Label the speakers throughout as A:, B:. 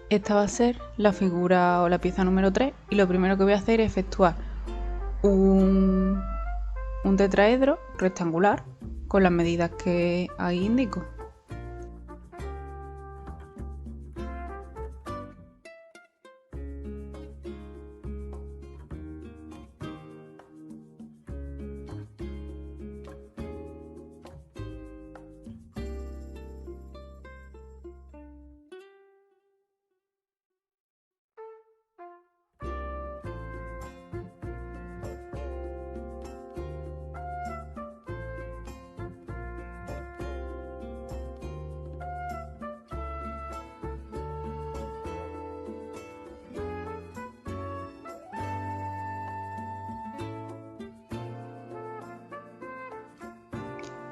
A: Esta va a ser la figura o la pieza número 3 y lo primero que voy a hacer es efectuar un tetraedro rectangular con las medidas que ahí indico.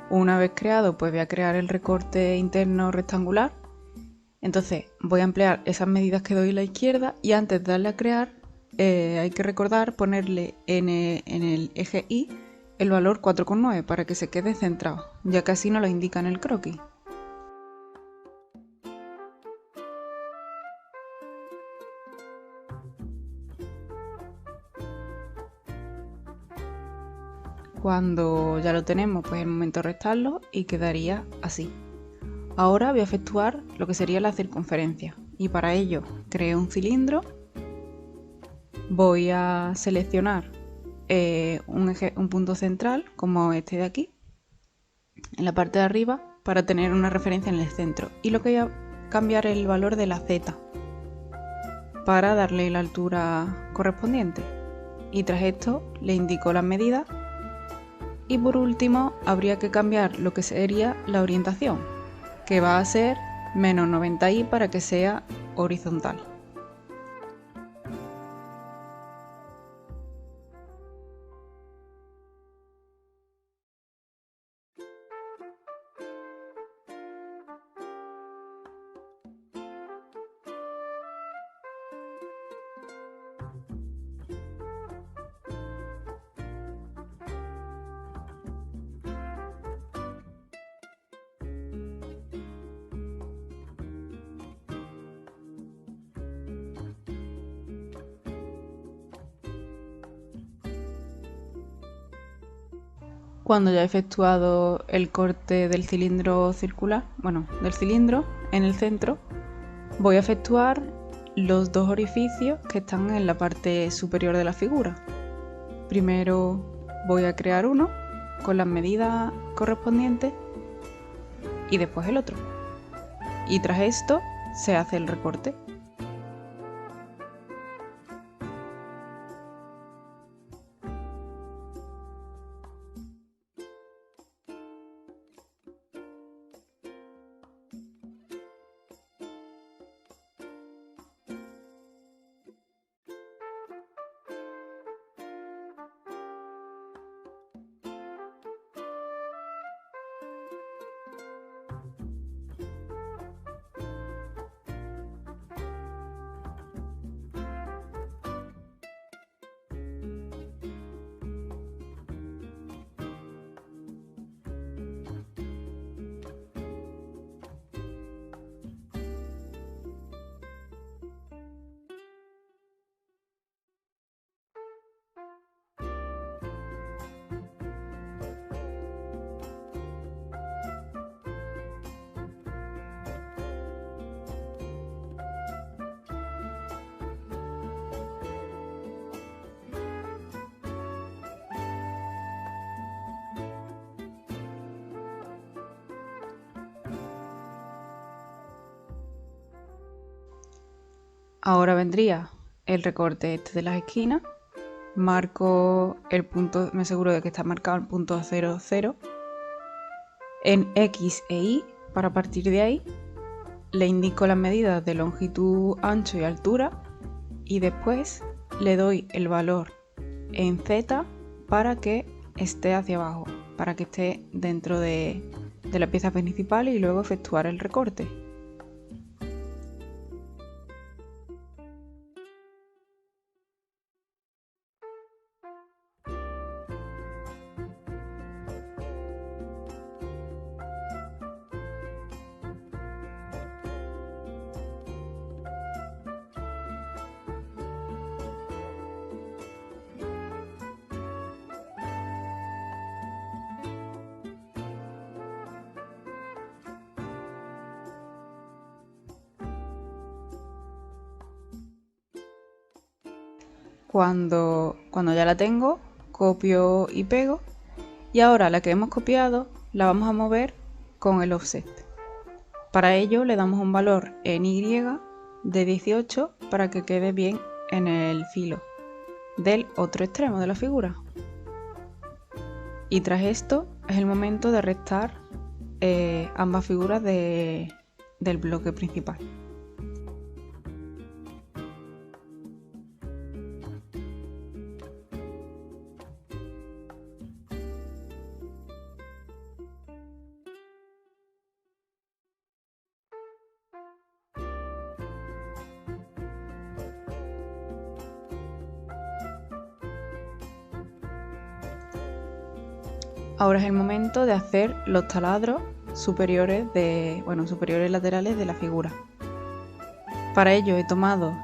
A: Una vez creado, pues voy a crear el recorte interno rectangular. Entonces voy a emplear esas medidas que doy a la izquierda y antes de darle a crear hay que recordar ponerle en el eje Y el valor 4,9 para que se quede centrado, ya que así nos lo indica en el croquis. Cuando ya lo tenemos, pues es el momento de restarlo y quedaría así. Ahora voy a efectuar lo que sería la circunferencia y para ello creo un cilindro. Voy a seleccionar un punto central como este de aquí en la parte de arriba para tener una referencia en el centro, y lo que voy a cambiar es el valor de la Z para darle la altura correspondiente, y tras esto le indico las medidas. Y por último habría que cambiar lo que sería la orientación, que va a ser menos 90i para que sea horizontal. Cuando ya he efectuado el corte del cilindro circular, del cilindro en el centro, voy a efectuar los dos orificios que están en la parte superior de la figura. Primero voy a crear uno con las medidas correspondientes y después el otro. Y tras esto se hace el recorte. Ahora vendría el recorte este de las esquinas. Marco el punto, me aseguro de que está marcado el punto 0, 0 en X e Y. Para partir de ahí le indico las medidas de longitud, ancho y altura, y después le doy el valor en Z para que esté hacia abajo, para que esté dentro de la pieza principal, y luego efectuar el recorte. cuando ya la tengo, copio y pego. Y ahora la que hemos copiado la vamos a mover con el offset. Para ello le damos un valor en Y de 18 para que quede bien en el filo del otro extremo de la figura. Y tras esto es el momento de restar ambas figuras del bloque principal. Ahora es el momento de hacer los taladros superiores laterales de la figura. Para ello he tomado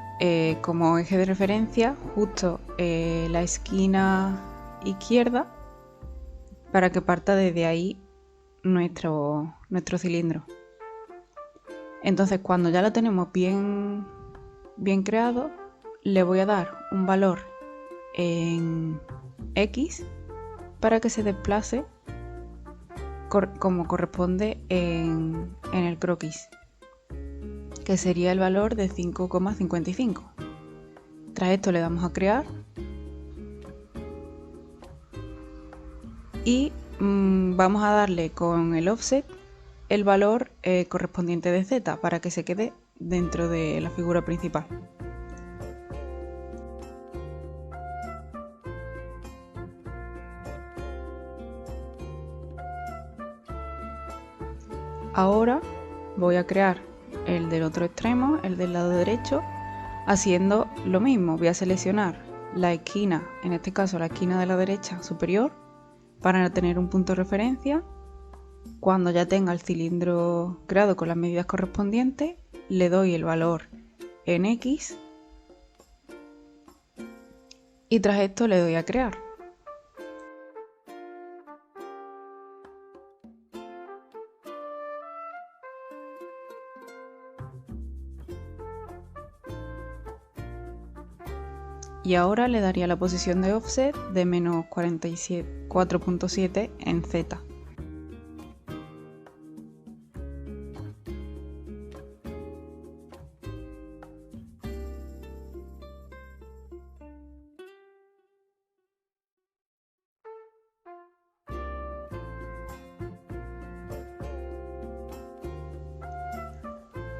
A: como eje de referencia justo la esquina izquierda para que parta desde ahí nuestro cilindro. Entonces, cuando ya lo tenemos bien creado, le voy a dar un valor en X para que se desplace como corresponde en el croquis, que sería el valor de 5,55. Tras esto le damos a crear y vamos a darle con el offset el valor correspondiente de Z para que se quede dentro de la figura principal. Ahora voy a crear el del otro extremo, el del lado derecho, haciendo lo mismo. Voy a seleccionar la esquina, en este caso la esquina de la derecha superior, para tener un punto de referencia. Cuando ya tenga el cilindro creado con las medidas correspondientes, le doy el valor en X y tras esto le doy a crear. Y ahora le daría la posición de offset de menos 4.7 en Z.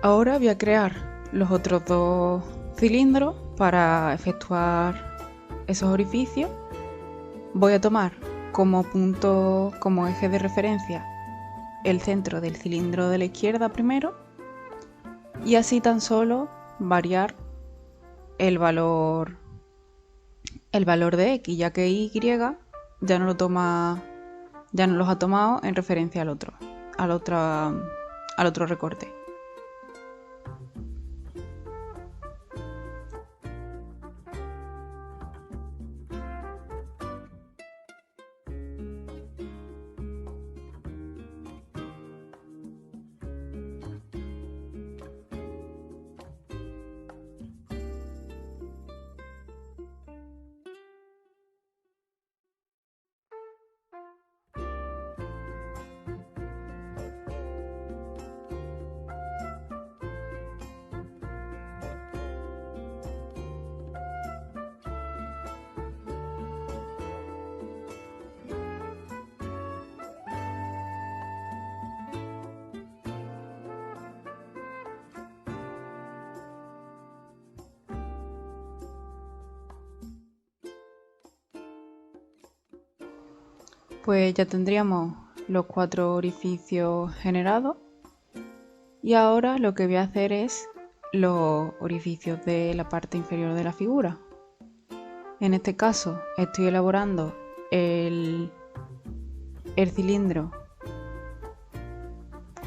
A: Ahora voy a crear los otros dos cilindros para efectuar esos orificios. Voy a tomar como eje de referencia el centro del cilindro de la izquierda primero y así tan solo variar el valor de X, ya que Y ya no los ha tomado en referencia al otro recorte. Pues ya tendríamos los 4 orificios generados y ahora lo que voy a hacer es los orificios de la parte inferior de la figura. En este caso estoy elaborando el cilindro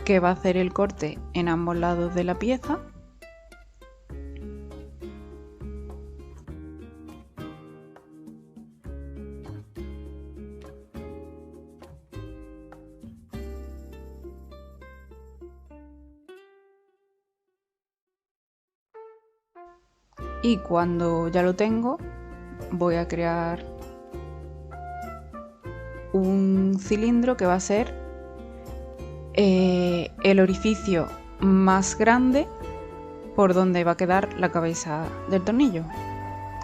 A: que va a hacer el corte en ambos lados de la pieza. Y cuando ya lo tengo, voy a crear un cilindro que va a ser el orificio más grande por donde va a quedar la cabeza del tornillo.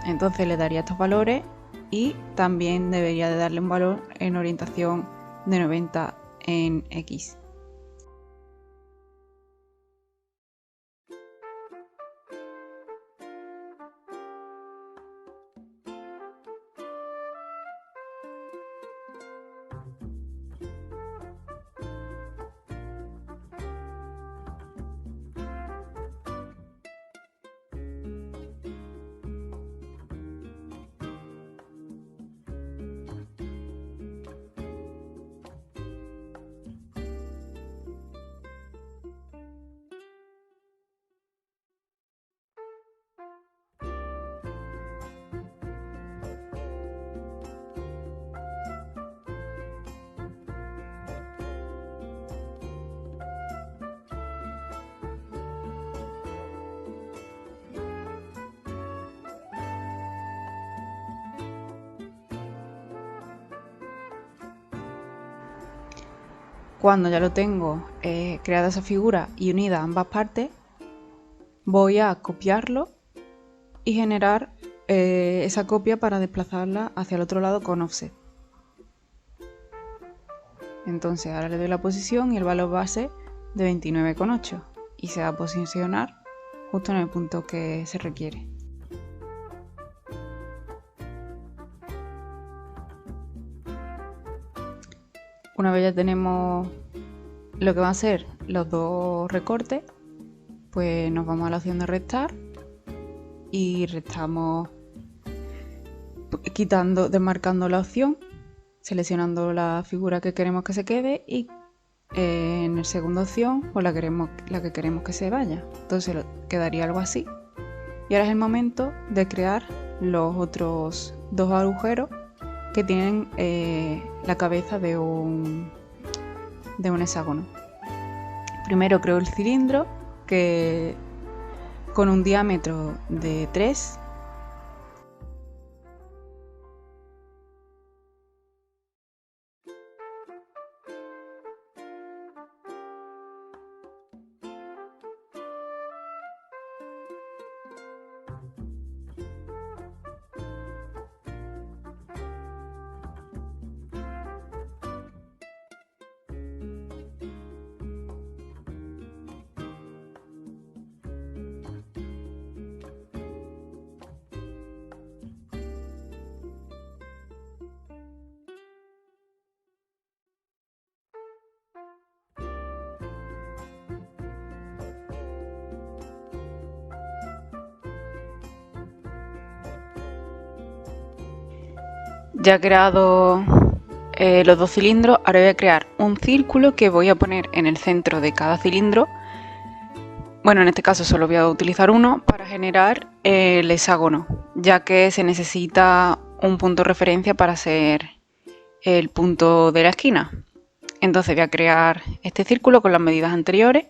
A: Entonces le daría estos valores y también debería de darle un valor en orientación de 90 en X. Cuando ya lo tengo creada esa figura y unida a ambas partes, voy a copiarlo y generar esa copia para desplazarla hacia el otro lado con offset. Entonces ahora le doy la posición y el valor base de 29,8 y se va a posicionar justo en el punto que se requiere. Una vez ya tenemos lo que van a ser los dos recortes, pues nos vamos a la opción de restar y restamos desmarcando la opción, seleccionando la figura que queremos que se quede y en la segunda opción pues la que queremos que se vaya. Entonces quedaría algo así. Y ahora es el momento de crear los otros dos agujeros que tienen la cabeza de un hexágono. Primero creo el cilindro que con un diámetro de 3. Ya he creado los dos cilindros, ahora voy a crear un círculo que voy a poner en el centro de cada cilindro. Bueno, en este caso solo voy a utilizar uno para generar el hexágono, ya que se necesita un punto de referencia para ser el punto de la esquina. Entonces voy a crear este círculo con las medidas anteriores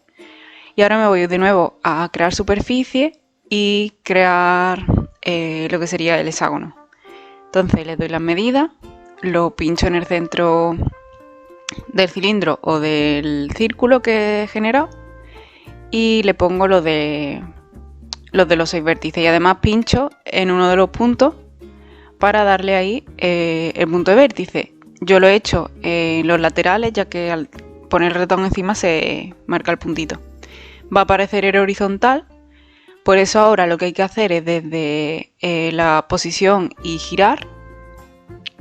A: y ahora me voy de nuevo a crear superficie y crear lo que sería el hexágono. Entonces le doy las medidas, lo pincho en el centro del cilindro o del círculo que he generado y le pongo los de los 6 vértices y además pincho en uno de los puntos para darle ahí el punto de vértice. Yo lo he hecho en los laterales, ya que al poner el ratón encima se marca el puntito. Va a aparecer el horizontal, por eso ahora lo que hay que hacer es desde la posición y girar,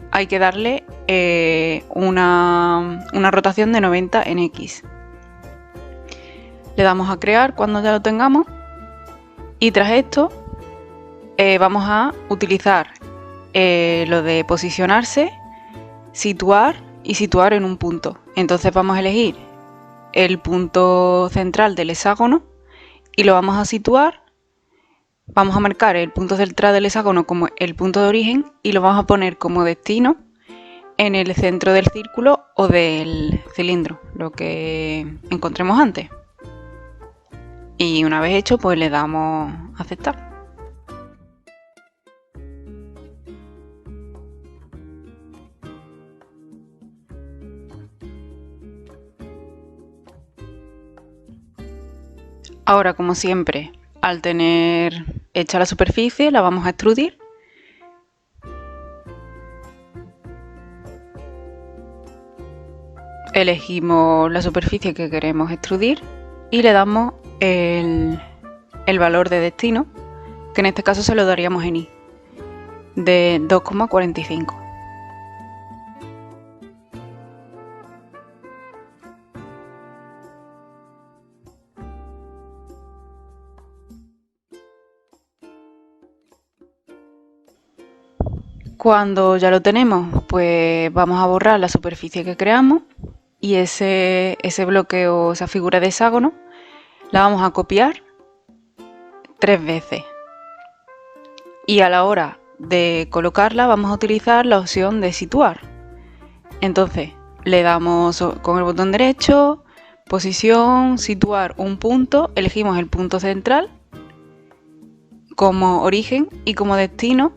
A: hay que darle una rotación de 90 en X. Le damos a crear cuando ya lo tengamos y tras esto vamos a utilizar lo de posicionarse, situar y situar en un punto. Entonces vamos a elegir el punto central del hexágono y lo vamos a situar. Vamos a marcar el punto central del hexágono como el punto de origen y lo vamos a poner como destino en el centro del círculo o del cilindro, lo que encontremos antes. Y una vez hecho, pues le damos a aceptar. Ahora, como siempre, al tener hecha la superficie, la vamos a extrudir. Elegimos la superficie que queremos extrudir y le damos el valor de destino, que en este caso se lo daríamos en I, de 2,45. Cuando ya lo tenemos, pues vamos a borrar la superficie que creamos y ese bloque o esa figura de hexágono la vamos a copiar 3 veces. Y a la hora de colocarla vamos a utilizar la opción de situar. Entonces le damos con el botón derecho, posición, situar un punto, elegimos el punto central como origen y como destino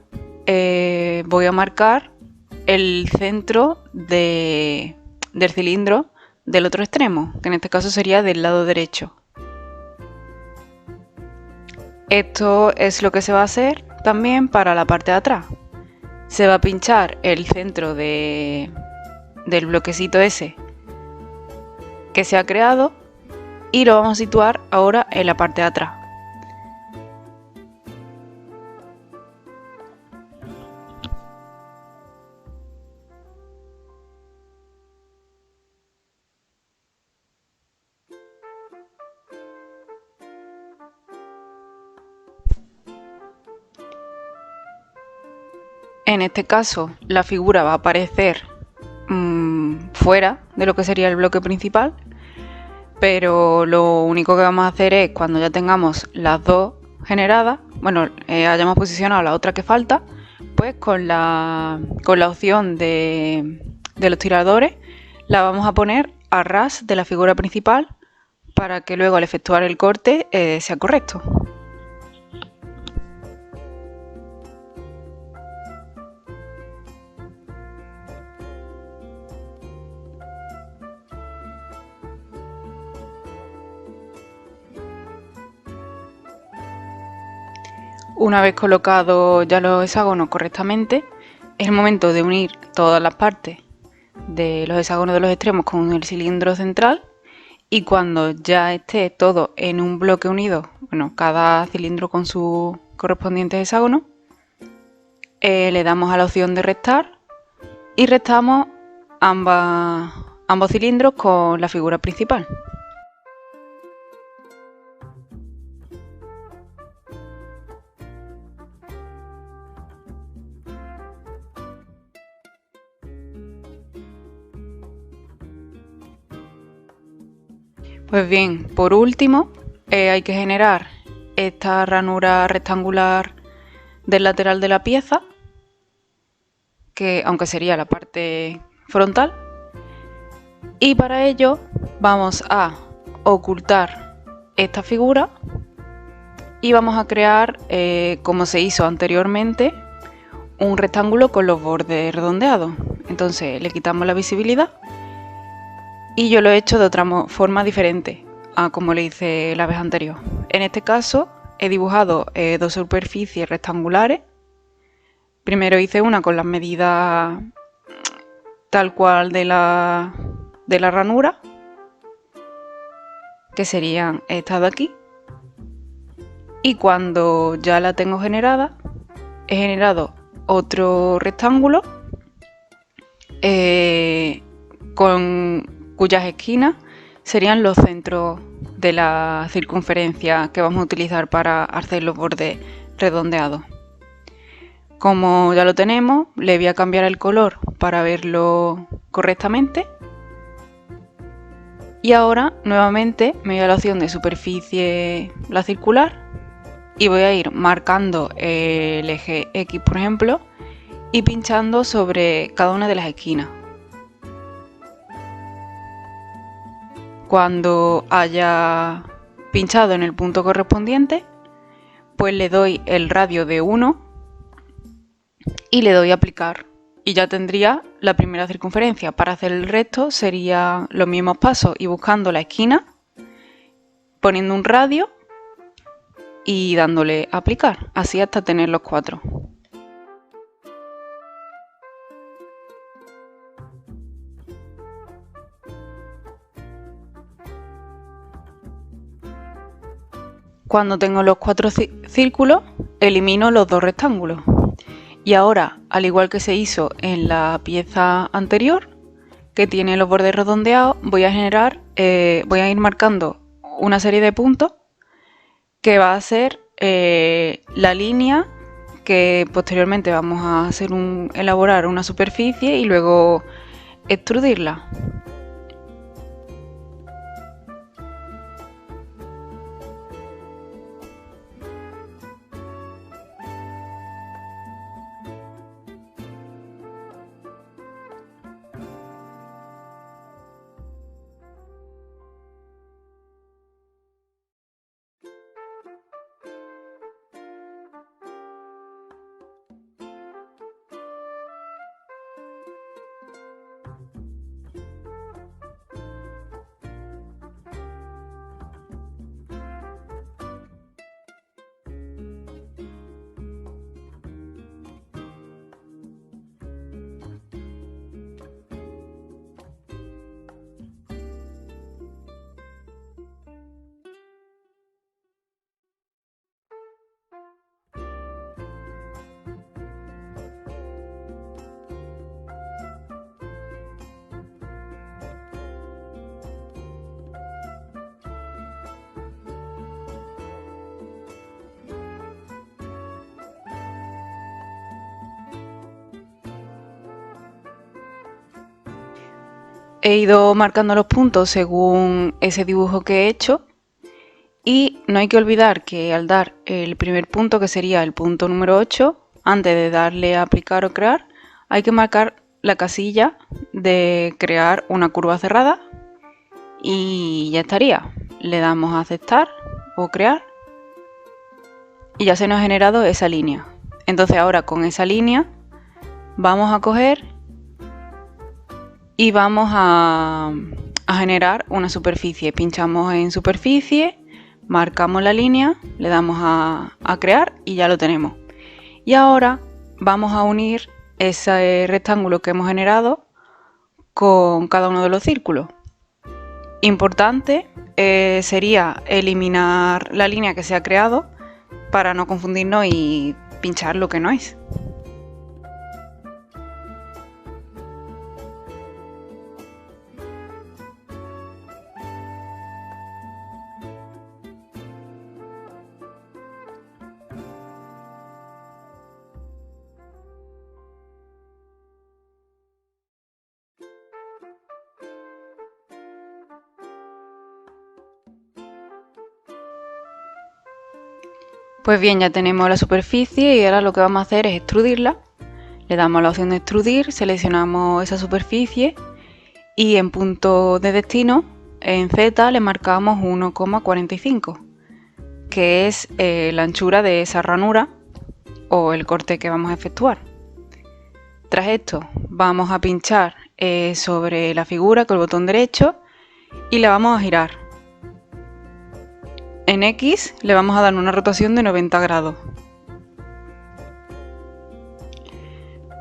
A: voy a marcar el centro del cilindro del otro extremo, que en este caso sería del lado derecho. Esto es lo que se va a hacer también para la parte de atrás. Se va a pinchar el centro del bloquecito ese que se ha creado y lo vamos a situar ahora en la parte de atrás. En este caso, la figura va a aparecer fuera de lo que sería el bloque principal, pero lo único que vamos a hacer es, cuando ya tengamos las dos generadas, bueno, hayamos posicionado la otra que falta, pues con la opción de los tiradores la vamos a poner a ras de la figura principal para que luego al efectuar el corte sea correcto. Una vez colocados ya los hexágonos correctamente, es el momento de unir todas las partes de los hexágonos de los extremos con el cilindro central, y cuando ya esté todo en un bloque unido, bueno, cada cilindro con su correspondiente hexágono, le damos a la opción de restar y restamos ambos cilindros con la figura principal. Pues bien, por último, hay que generar esta ranura rectangular del lateral de la pieza, que aunque sería la parte frontal, y para ello vamos a ocultar esta figura y vamos a crear, como se hizo anteriormente, un rectángulo con los bordes redondeados. Entonces le quitamos la visibilidad y yo lo he hecho de otra forma diferente a como le hice la vez anterior. En este caso he dibujado dos superficies rectangulares. Primero hice una con las medidas tal cual de la ranura, que serían estas de aquí, y cuando ya la tengo generada, he generado otro rectángulo cuyas esquinas serían los centros de la circunferencia que vamos a utilizar para hacer los bordes redondeados. Como ya lo tenemos, le voy a cambiar el color para verlo correctamente. Y ahora nuevamente me voy a la opción de superficie, la circular, y voy a ir marcando el eje X, por ejemplo, y pinchando sobre cada una de las esquinas. Cuando haya pinchado en el punto correspondiente, pues le doy el radio de 1 y le doy a aplicar, y ya tendría la primera circunferencia. Para hacer el resto serían los mismos pasos y buscando la esquina, poniendo un radio y dándole a aplicar, así hasta tener los 4. Cuando tengo los 4 círculos, elimino los 2 rectángulos. Y ahora, al igual que se hizo en la pieza anterior, que tiene los bordes redondeados, voy a ir marcando una serie de puntos que va a ser la línea que posteriormente vamos a elaborar una superficie y luego extrudirla. He ido marcando los puntos según ese dibujo que he hecho y no hay que olvidar que al dar el primer punto, que sería el punto número 8, antes de darle a aplicar o crear, hay que marcar la casilla de crear una curva cerrada y ya estaría. Le damos a aceptar o crear y ya se nos ha generado esa línea. Entonces ahora con esa línea vamos a coger y vamos a generar una superficie. Pinchamos en superficie, marcamos la línea, le damos a crear y ya lo tenemos. Y ahora vamos a unir ese rectángulo que hemos generado con cada uno de los círculos. Importante sería eliminar la línea que se ha creado para no confundirnos y pinchar lo que no es. Pues bien, ya tenemos la superficie y ahora lo que vamos a hacer es extrudirla. Le damos la opción de extrudir, seleccionamos esa superficie y en punto de destino, en Z, le marcamos 1,45, que es la anchura de esa ranura o el corte que vamos a efectuar. Tras esto vamos a pinchar sobre la figura con el botón derecho y la vamos a girar. En X le vamos a dar una rotación de 90 grados.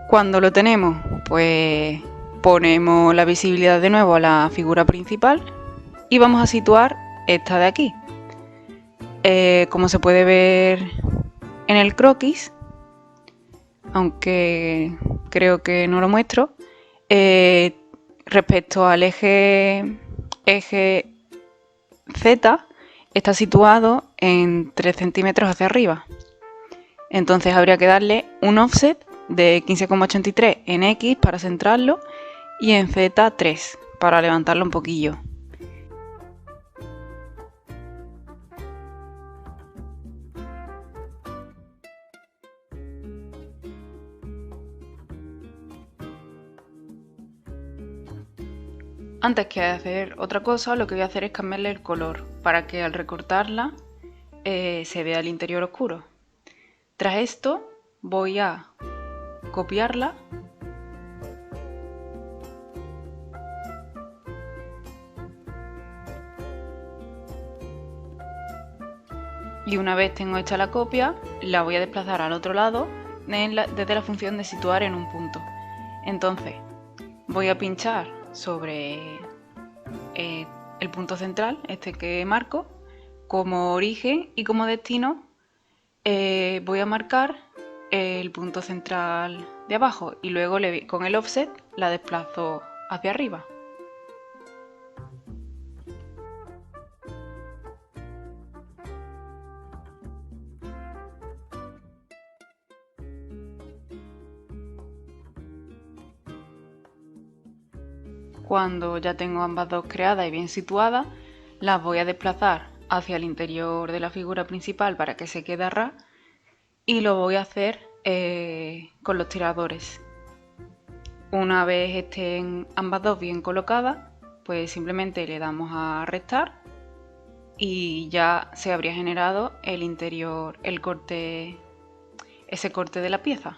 A: Cuando lo tenemos, pues ponemos la visibilidad de nuevo a la figura principal y vamos a situar esta de aquí. Como se puede ver en el croquis, aunque creo que no lo muestro, respecto al eje Z, está situado en 3 centímetros hacia arriba. Entonces habría que darle un offset de 15,83 en X para centrarlo y en Z 3 para levantarlo un poquillo. Antes que hacer otra cosa, lo que voy a hacer es cambiarle el color para que al recortarla se vea el interior oscuro. Tras esto voy a copiarla Y una vez tengo hecha la copia, la voy a desplazar al otro lado desde la función de situar en un punto. Entonces, voy a pinchar sobre el punto central, este que marco, como origen, y como destino voy a marcar el punto central de abajo y luego con el offset la desplazo hacia arriba. Cuando ya tengo ambas dos creadas y bien situadas, las voy a desplazar hacia el interior de la figura principal para que se quede a ras, y lo voy a hacer con los tiradores. Una vez estén ambas dos bien colocadas, pues simplemente le damos a restar y ya se habría generado el interior, ese corte de la pieza.